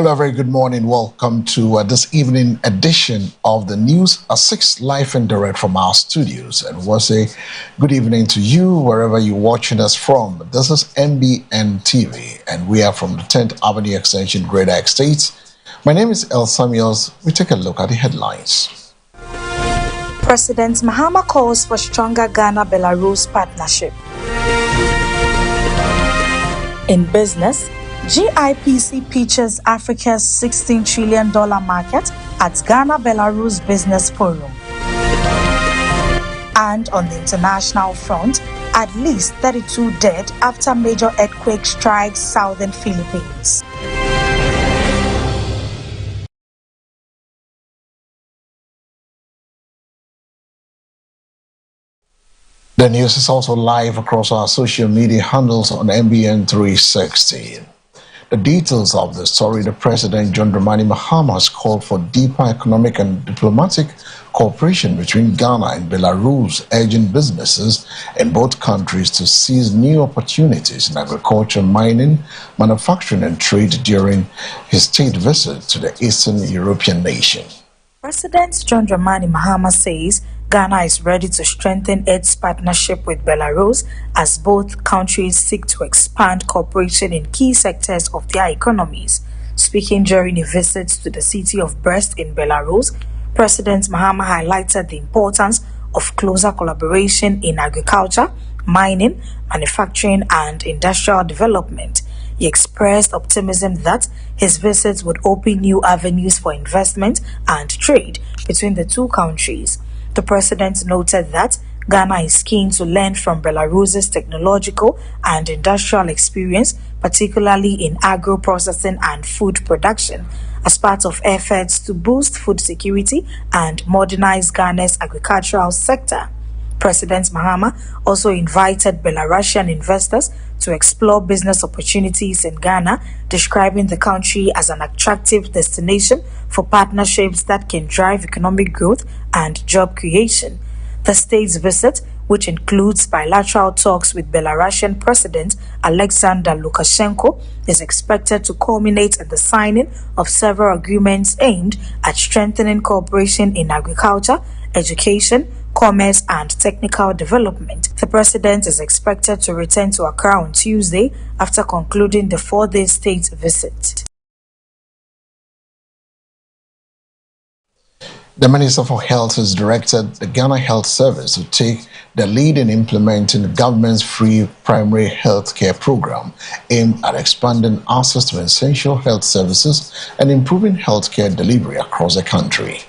Hello, very good morning. Welcome to this evening edition of the News at 6 live and direct from our studios. And we'll say good evening to you wherever you're watching us from. This is MBN TV, and we are from the 10th Avenue Extension, Greater Estate. My name is El Samuels. We take a look at the headlines. President Mahama calls for stronger Ghana-Belarus partnership. In business, GIPC pitches Africa's $16 trillion market at Ghana-Belarus Business Forum. And on the international front, at least 32 dead after major earthquake strikes southern Philippines. The news is also live across our social media handles on MBN 360. The details of the story: the President John Dramani Mahama has called for deeper economic and diplomatic cooperation between Ghana and Belarus, urging businesses in both countries to seize new opportunities in agriculture, mining, manufacturing and trade during his state visit to the Eastern European nation. President John Dramani Mahama says Ghana is ready to strengthen its partnership with Belarus as both countries seek to expand cooperation in key sectors of their economies. Speaking during a visit to the city of Brest in Belarus, President Mahama highlighted the importance of closer collaboration in agriculture, mining, manufacturing and industrial development. He expressed optimism that his visit would open new avenues for investment and trade between the two countries. The president noted that Ghana is keen to learn from Belarus's technological and industrial experience, particularly in agro-processing and food production, as part of efforts to boost food security and modernize Ghana's agricultural sector. President Mahama also invited Belarusian investors to explore business opportunities in Ghana, describing the country as an attractive destination for partnerships that can drive economic growth and job creation. The state's visit, which includes bilateral talks with Belarusian President Alexander Lukashenko, is expected to culminate in the signing of several agreements aimed at strengthening cooperation in agriculture, education, commerce and technical development. The president is expected to return to Accra on Tuesday after concluding the 4-day state visit. The Minister for Health has directed the Ghana Health Service to take the lead in implementing the government's free primary health care program aimed at expanding access to essential health services and improving health care delivery across the country.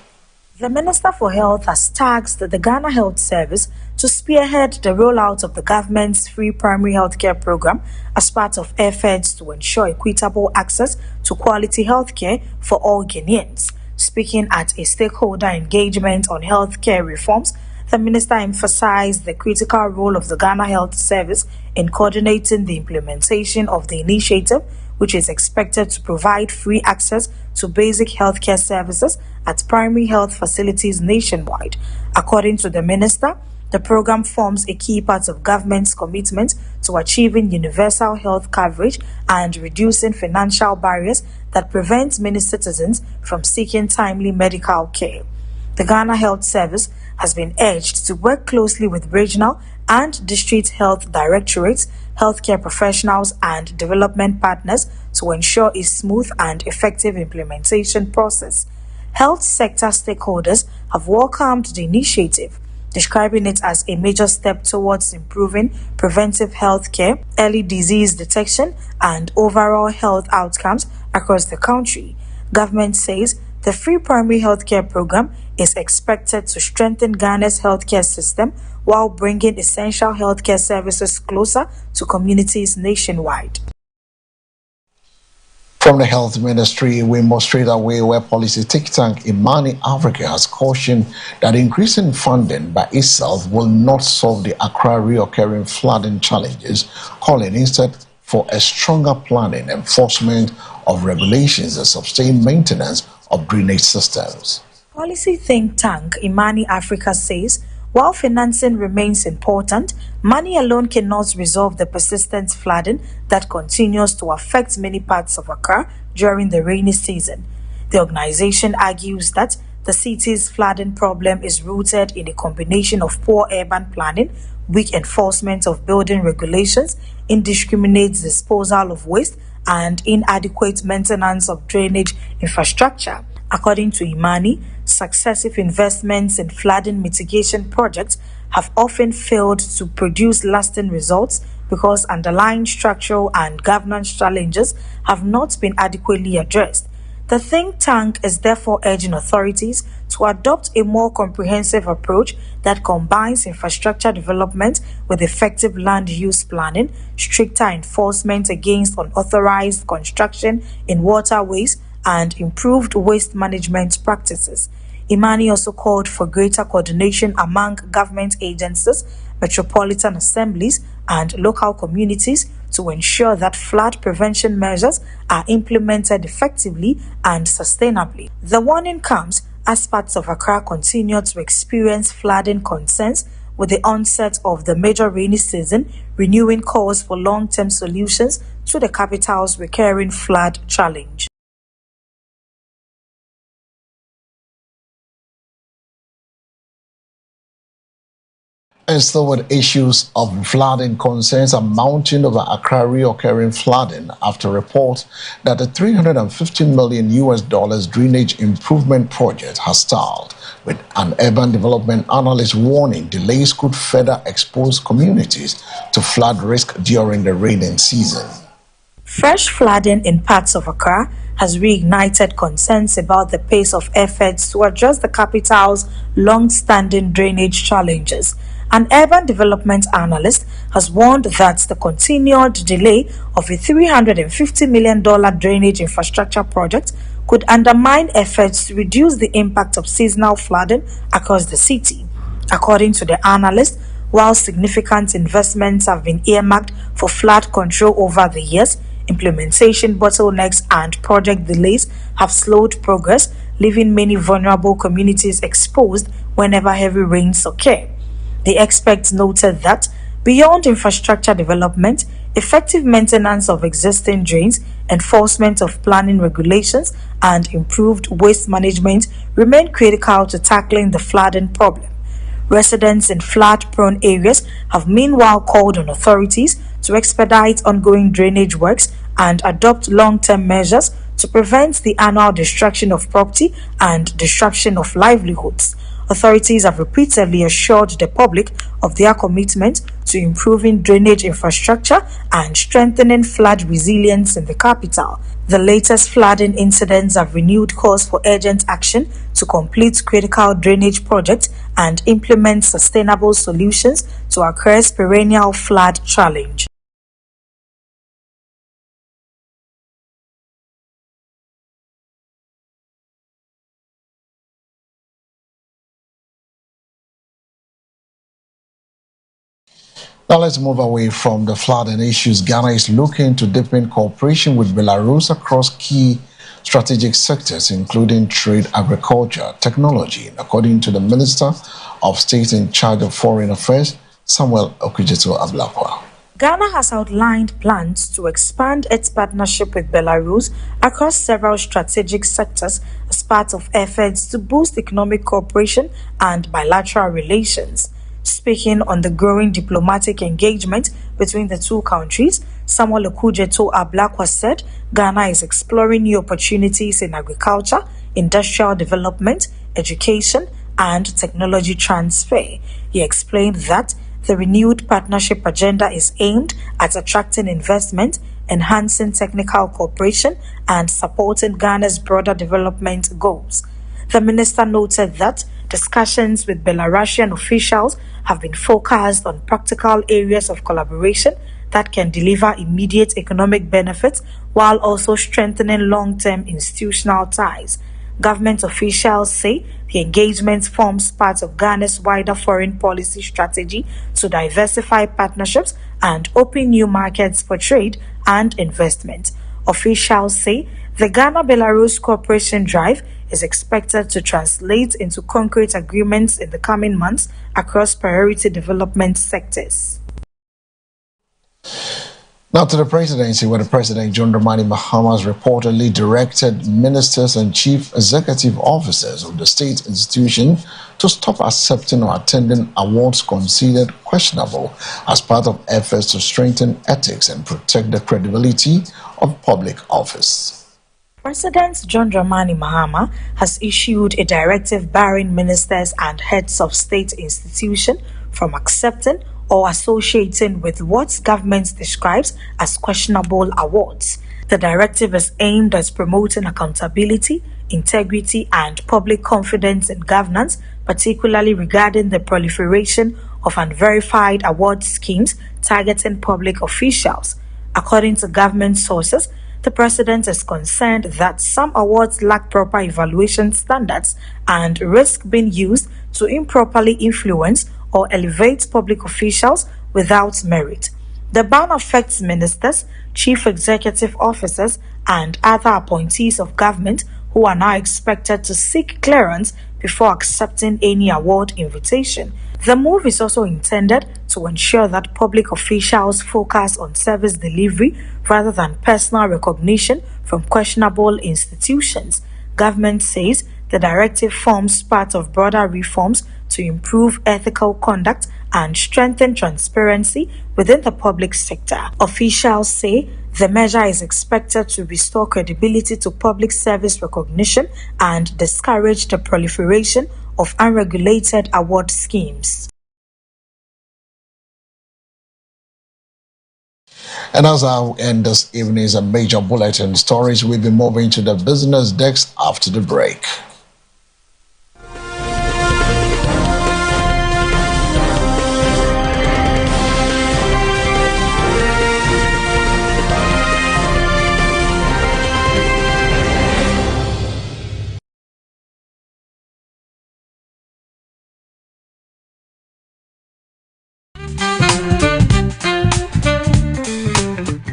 The Minister for Health has tasked the Ghana Health Service to spearhead the rollout of the government's free primary health care program as part of efforts to ensure equitable access to quality health care for all Ghanaians. Speaking at a stakeholder engagement on health care reforms, the minister emphasized the critical role of the Ghana Health Service in coordinating the implementation of the initiative, which is expected to provide free access to basic healthcare services at primary health facilities nationwide. According to the minister, the program forms a key part of government's commitment to achieving universal health coverage and reducing financial barriers that prevent many citizens from seeking timely medical care. The Ghana Health Service has been urged to work closely with regional and district health directorates, healthcare professionals and development partners to ensure a smooth and effective implementation process. Health sector stakeholders have welcomed the initiative, describing it as a major step towards improving preventive health care, early disease detection, and overall health outcomes across the country. Government says the free primary healthcare program is expected to strengthen Ghana's healthcare system while bringing essential healthcare services closer to communities nationwide. From the Health Ministry, we move straight away where policy think tank Imani Africa has cautioned that increasing funding by itself will not solve the Accra reoccurring flooding challenges, calling instead for a stronger planning, enforcement of regulations and sustained maintenance of drainage systems. Policy think tank Imani Africa says While financing remains important, money alone cannot resolve the persistent flooding that continues to affect many parts of Accra during the rainy season. The organization argues that the city's flooding problem is rooted in a combination of poor urban planning, weak enforcement of building regulations, indiscriminate disposal of waste, and inadequate maintenance of drainage infrastructure. According to Imani, successive investments in flooding mitigation projects have often failed to produce lasting results because underlying structural and governance challenges have not been adequately addressed. The think tank is therefore urging authorities to adopt a more comprehensive approach that combines infrastructure development with effective land use planning, stricter enforcement against unauthorized construction in waterways, and improved waste management practices. Imani also called for greater coordination among government agencies, metropolitan assemblies, and local communities to ensure that flood prevention measures are implemented effectively and sustainably. The warning comes as parts of Accra continue to experience flooding concerns with the onset of the major rainy season, renewing calls for long-term solutions to the capital's recurring flood challenge. And still with issues of flooding, concerns are mounting over Accra reoccurring flooding after reports that the $350 million drainage improvement project has stalled, with an urban development analyst warning delays could further expose communities to flood risk during the rainy season. Fresh flooding in parts of Accra has reignited concerns about the pace of efforts to address the capital's long-standing drainage challenges. An urban development analyst has warned that the continued delay of a $350 million drainage infrastructure project could undermine efforts to reduce the impact of seasonal flooding across the city. According to the analyst, while significant investments have been earmarked for flood control over the years, implementation bottlenecks and project delays have slowed progress, leaving many vulnerable communities exposed whenever heavy rains occur. The experts noted that beyond infrastructure development, effective maintenance of existing drains, enforcement of planning regulations, and improved waste management remain critical to tackling the flooding problem. Residents in flood-prone areas have meanwhile called on authorities to expedite ongoing drainage works and adopt long-term measures to prevent the annual destruction of property and disruption of livelihoods. Authorities have repeatedly assured the public of their commitment to improving drainage infrastructure and strengthening flood resilience in the capital. The latest flooding incidents have renewed calls for urgent action to complete critical drainage projects and implement sustainable solutions to Accra's perennial flood challenge. Now let's move away from the flooding issues. Ghana is looking to deepen cooperation with Belarus across key strategic sectors, including trade, agriculture, technology, according to the Minister of State in charge of Foreign Affairs, Samuel Okudzeto Ablakwa. Ghana has outlined plans to expand its partnership with Belarus across several strategic sectors as part of efforts to boost economic cooperation and bilateral relations. Speaking on the growing diplomatic engagement between the two countries, Samuel Okudzeto Ablakwa said Ghana is exploring new opportunities in agriculture, industrial development, education, and technology transfer. He explained that the renewed partnership agenda is aimed at attracting investment, enhancing technical cooperation, and supporting Ghana's broader development goals. The minister noted that discussions with Belarusian officials have been focused on practical areas of collaboration that can deliver immediate economic benefits while also strengthening long-term institutional ties. Government officials say the engagement forms part of Ghana's wider foreign policy strategy to diversify partnerships and open new markets for trade and investment. Officials say The Ghana-Belarus Cooperation Drive is expected to translate into concrete agreements in the coming months across priority development sectors. Now to the presidency, where the President John Dramani Mahama has reportedly directed ministers and chief executive officers of the state institution to stop accepting or attending awards considered questionable as part of efforts to strengthen ethics and protect the credibility of public office. President John Dramani Mahama has issued a directive barring ministers and heads of state institutions from accepting or associating with what government describes as questionable awards. The directive is aimed at promoting accountability, integrity, and public confidence in governance, particularly regarding the proliferation of unverified award schemes targeting public officials. According to government sources, the president is concerned that some awards lack proper evaluation standards and risk being used to improperly influence or elevate public officials without merit. The ban affects ministers, chief executive officers, and other appointees of government who are now expected to seek clearance before accepting any award invitation. The move is also intended to ensure that public officials focus on service delivery rather than personal recognition from questionable institutions. Government says the directive forms part of broader reforms to improve ethical conduct and strengthen transparency within the public sector. Officials say the measure is expected to restore credibility to public service recognition and discourage the proliferation of unregulated award schemes. And as I end this evening's major bulletin stories, we'll be moving to the business desk after the break.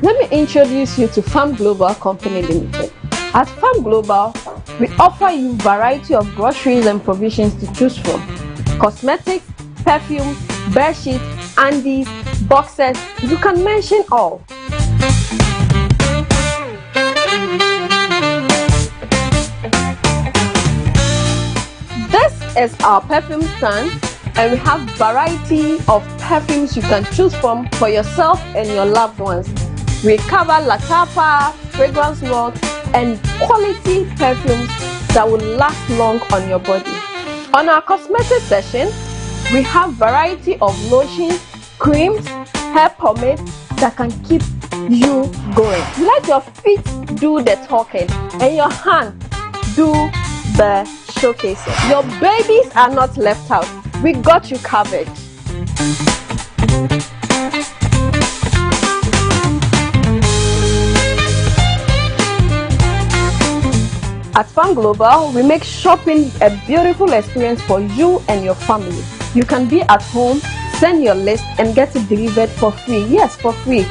Let me introduce you to Farm Global Company Limited. At Farm Global, we offer you a variety of groceries and provisions to choose from. Cosmetics, perfumes, bed sheets, undies, boxes, you can mention all. This is our perfume stand, and we have variety of perfumes you can choose from for yourself and your loved ones. We cover Latapa, fragrance world, and quality perfumes that will last long on your body. On our cosmetic section, we have variety of lotions, creams, hair pomades that can keep you going. Let your feet do the talking and your hand do the showcasing. Your babies are not left out. We got you covered. At Farm Global, we make shopping a beautiful experience for you and your family. You can be at home, send your list, and get it delivered for free. Yes, for free.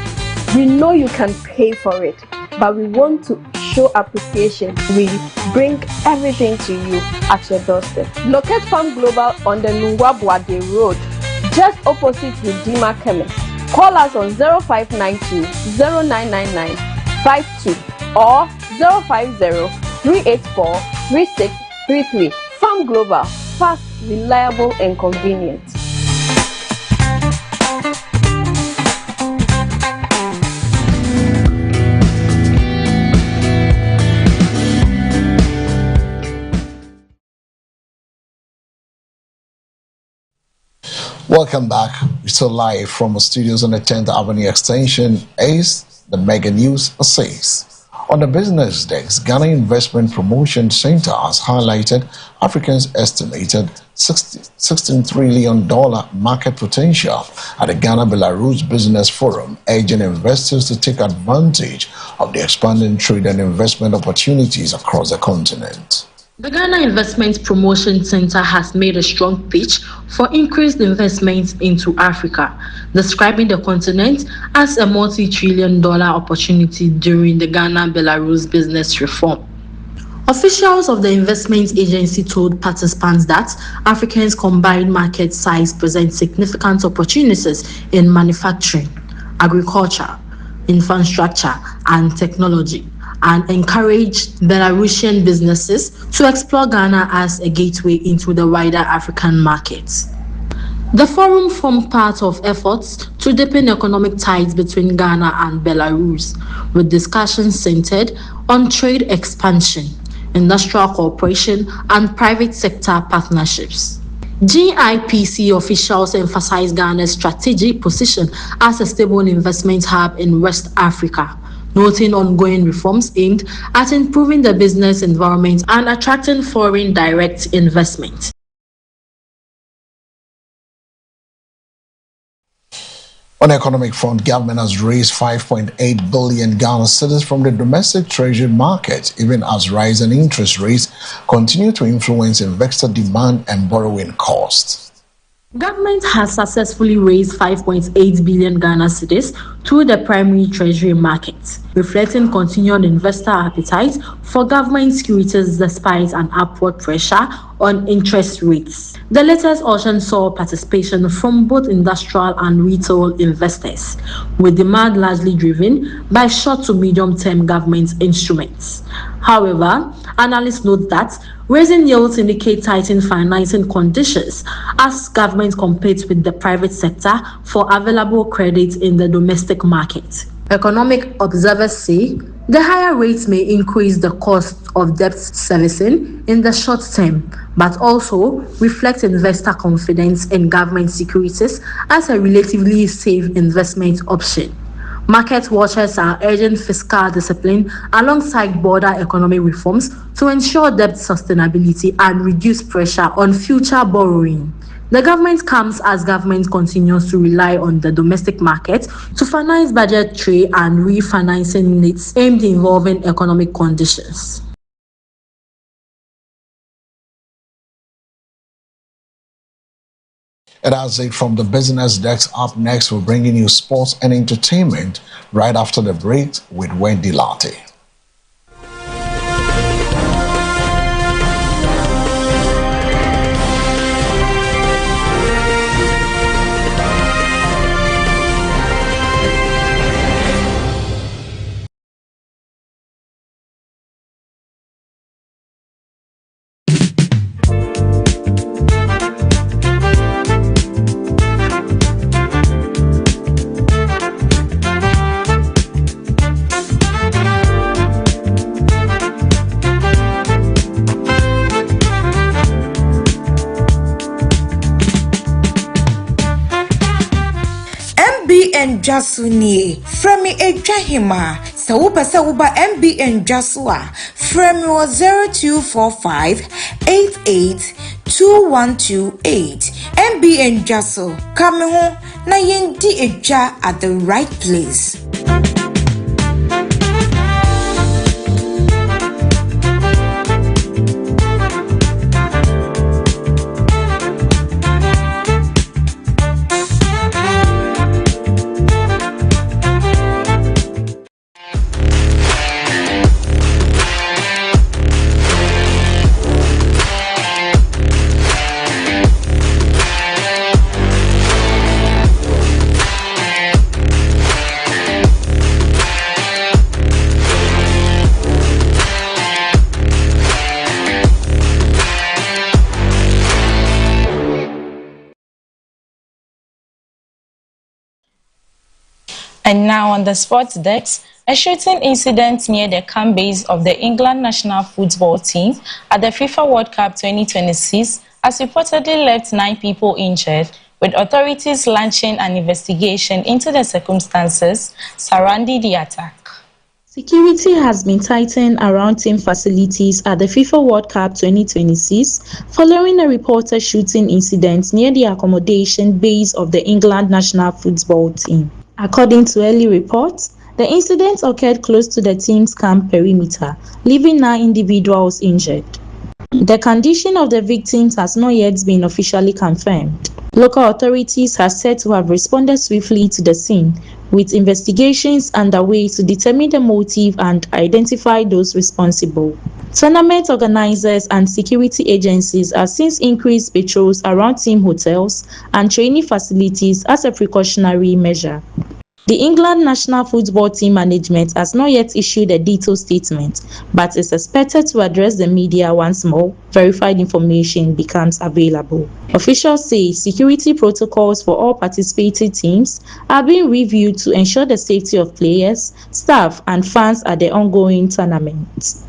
We know you can pay for it, but we want to show appreciation. We bring everything to you at your doorstep. Locate Farm Global on the Nungwa-Boade Road, just opposite Redeemer Chemist. Call us on 0592 0999 52 or 050-384-3633. Farm Global, fast, reliable, and convenient. Welcome back. We're still live from the studios on the 10th Avenue Extension. As the Mega News says. On the business desk, Ghana Investment Promotion Center has highlighted Africa's estimated $16 trillion market potential at the Ghana-Belarus Business Forum, urging investors to take advantage of the expanding trade and investment opportunities across the continent. The Ghana Investment Promotion Center has made a strong pitch for increased investments into Africa, describing the continent as a multi-trillion-dollar opportunity during the Ghana-Belarus business reform. Officials of the investment agency told participants that Africa's combined market size presents significant opportunities in manufacturing, agriculture, infrastructure, and technology, and encouraged Belarusian businesses to explore Ghana as a gateway into the wider African market. The forum formed part of efforts to deepen economic ties between Ghana and Belarus, with discussions centered on trade expansion, industrial cooperation, and private sector partnerships. GIPC officials emphasized Ghana's strategic position as a stable investment hub in West Africa, noting ongoing reforms aimed at improving the business environment and attracting foreign direct investment. On the economic front, government has raised 5.8 billion Ghana cedis from the domestic treasury market, even as rising interest rates continue to influence investor demand and borrowing costs. Government has successfully raised 5.8 billion Ghana cedis through the primary treasury market, reflecting continued investor appetite for government securities despite an upward pressure on interest rates. The latest auction saw participation from both industrial and retail investors, with demand largely driven by short to medium-term government instruments. However, analysts note that raising yields indicate tightened financing conditions as government competes with the private sector for available credit in the domestic market. Economic observers say the higher rates may increase the cost of debt servicing in the short term, but also reflect investor confidence in government securities as a relatively safe investment option. Market watchers are urging fiscal discipline alongside broader economic reforms to ensure debt sustainability and reduce pressure on future borrowing. The government comes as government continues to rely on the domestic market to finance budgetary and refinancing needs aimed at evolving economic conditions. And that's it from the business desk. Up next, we're bringing you sports and entertainment right after the break with Wendy Latte. MBN Jasuni Fremi Ejahima Sawupa Sawuba MBN Jasua Fremi was 0245 88 2128 MBN Jasu Kameho na yendi eja at the right place. And now on the sports desk, a shooting incident near the camp base of the England national football team at the FIFA World Cup 2026 has reportedly left 9 people injured, with authorities launching an investigation into the circumstances surrounding the attack. Security has been tightened around team facilities at the FIFA World Cup 2026 following a reported shooting incident near the accommodation base of the England national football team. According to early reports, the incident occurred close to the team's camp perimeter, leaving 9 individuals injured. The condition of the victims has not yet been officially confirmed. Local authorities are said to have responded swiftly to the scene, with investigations underway to determine the motive and identify those responsible. Tournament organizers and security agencies have since increased patrols around team hotels and training facilities as a precautionary measure. The England national football team management has not yet issued a detailed statement, but is expected to address the media once more verified information becomes available. Officials say security protocols for all participating teams are being reviewed to ensure the safety of players, staff, and fans at the ongoing tournament.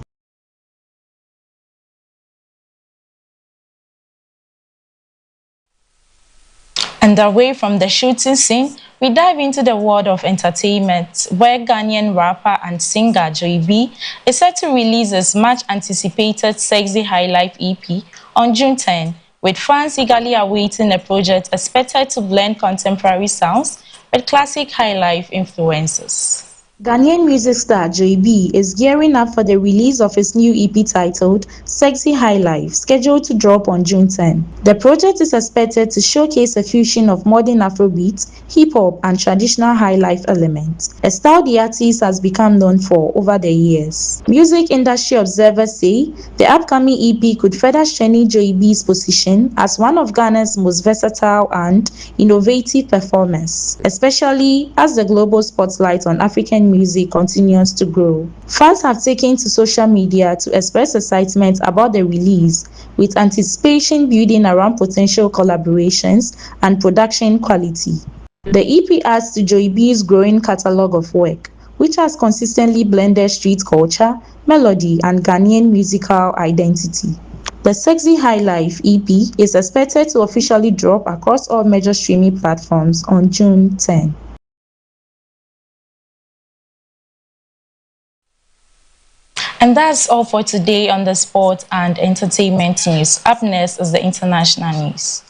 And away from the shooting scene, we dive into the world of entertainment, where Ghanaian rapper and singer Joy B is set to release his much-anticipated Sexy High Life EP on June 10, with fans eagerly awaiting the project expected to blend contemporary sounds with classic high life influences. Ghanaian music star Joy B is gearing up for the release of his new EP titled Sexy High Life, scheduled to drop on June 10. The project is expected to showcase a fusion of modern Afrobeat, hip-hop, and traditional high life elements, a style the artist has become known for over the years. Music industry observers say the upcoming EP could further strengthen Joy B's position as one of Ghana's most versatile and innovative performers, especially as the global spotlight on African music continues to grow. Fans have taken to social media to express excitement about the release, with anticipation building around potential collaborations and production quality. The EP adds to Joy B's growing catalogue of work, which has consistently blended street culture, melody, and Ghanaian musical identity. The Sexy High Life EP is expected to officially drop across all major streaming platforms on June 10. And that's all for today on the sport and entertainment news. Up next is the international news.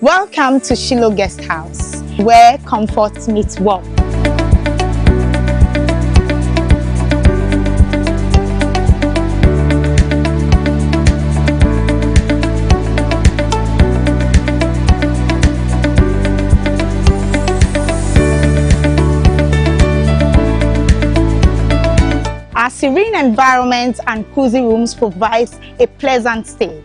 Welcome to Shiloh Guest House, where comfort meets warmth. Our serene environment and cozy rooms provides a pleasant stay.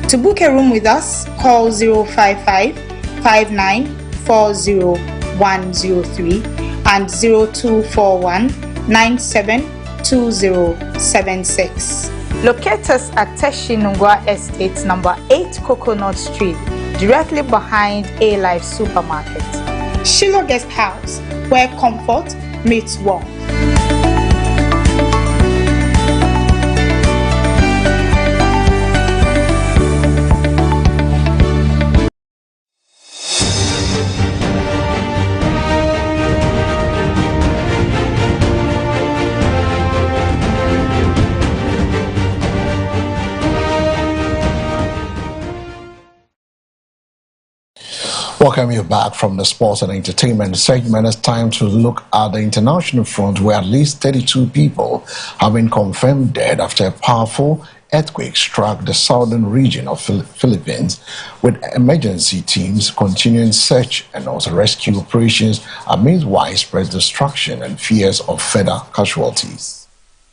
To book a room with us, call 055-5940-103 and 0241-972076. Locate us at Teshinungwa Estate, number 8 Coconut Street, directly behind A-Life Supermarket. Shiloh Guest House, where comfort meets warmth. Welcome you back from the sports and entertainment segment. It's time to look at the international front, where at least 32 people have been confirmed dead after a powerful earthquake struck the southern region of Philippines, with emergency teams continuing search and also rescue operations amid widespread destruction and fears of further casualties.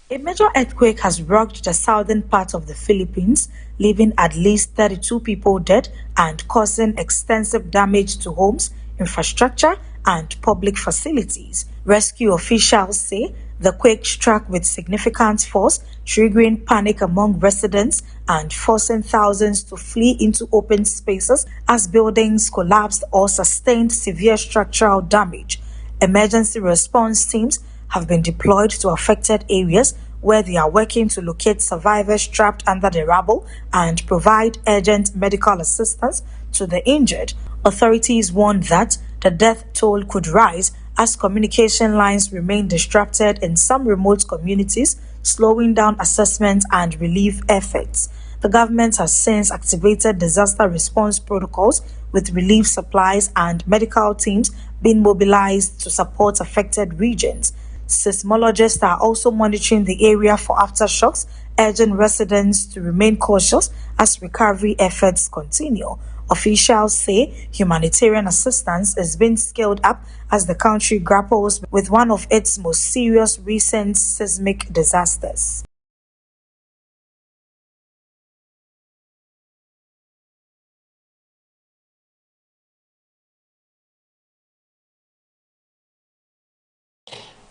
A major earthquake has rocked the southern part of the Philippines, leaving at least 32 people dead and causing extensive damage to homes, infrastructure, and public facilities. Rescue officials say the quake struck with significant force, triggering panic among residents and forcing thousands to flee into open spaces as buildings collapsed or sustained severe structural damage. Emergency response teams have been deployed to affected areas, where they are working to locate survivors trapped under the rubble and provide urgent medical assistance to the injured. Authorities warned that the death toll could rise as communication lines remain disrupted in some remote communities, slowing down assessment and relief efforts. The government has since activated disaster response protocols with relief supplies and medical teams being mobilized to support affected regions. Seismologists are also monitoring the area for aftershocks, urging residents to remain cautious as recovery efforts continue. Officials say humanitarian assistance is being scaled up as the country grapples with one of its most serious recent seismic disasters.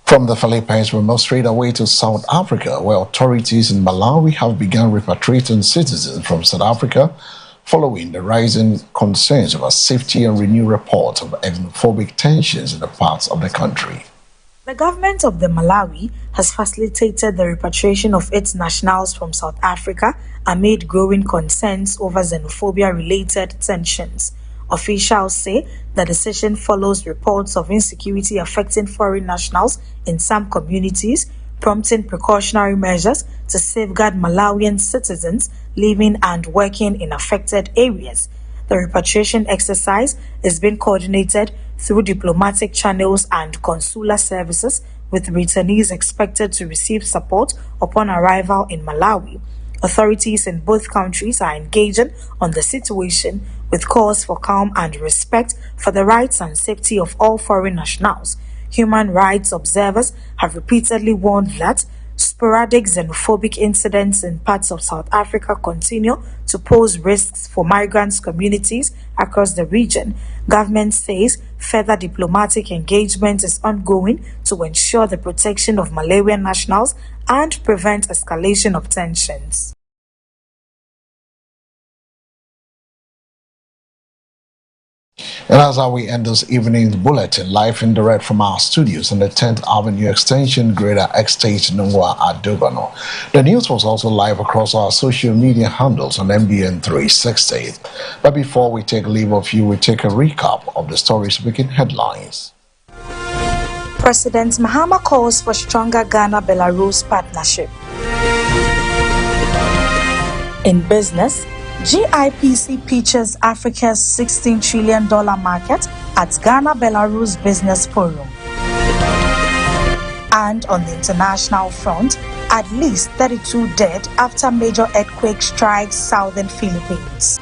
From the Philippines, we move straight away to South Africa, where authorities in Malawi have begun repatriating citizens from South Africa following the rising concerns over safety and renewed reports of xenophobic tensions in the parts of the country. The government of the Malawi has facilitated the repatriation of its nationals from South Africa amid growing concerns over xenophobia-related tensions. Officials say the decision follows reports of insecurity affecting foreign nationals in some communities, prompting precautionary measures to safeguard Malawian citizens living and working in affected areas. The repatriation exercise is being coordinated through diplomatic channels and consular services, with returnees expected to receive support upon arrival in Malawi. Authorities in both countries are engaging on the situation with calls for calm and respect for the rights and safety of all foreign nationals. Human rights observers have repeatedly warned that sporadic xenophobic incidents in parts of South Africa continue to pose risks for migrant communities across the region. Government says further diplomatic engagement is ongoing to ensure the protection of Malawian nationals and prevent escalation of tensions. And that's how we end this evening's bulletin, live and direct from our studios on the 10th Avenue Extension, Greater Estate, Nungwa at Dugano. The news was also live across our social media handles on MBN 360. But before we take leave of you, we take a recap of the stories making headlines. President Mahama calls for stronger Ghana-Belarus partnership. In business, GIPC pitches Africa's $16 trillion market at Ghana-Belarus Business Forum. And on the international front, at least 32 dead after major earthquake strikes southern Philippines.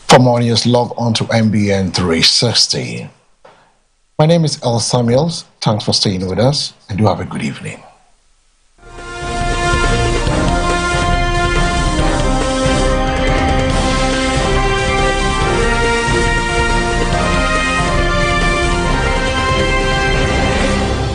For more news, log on to MBN 360. My name is El Samuels. Thanks for staying with us and do have a good evening.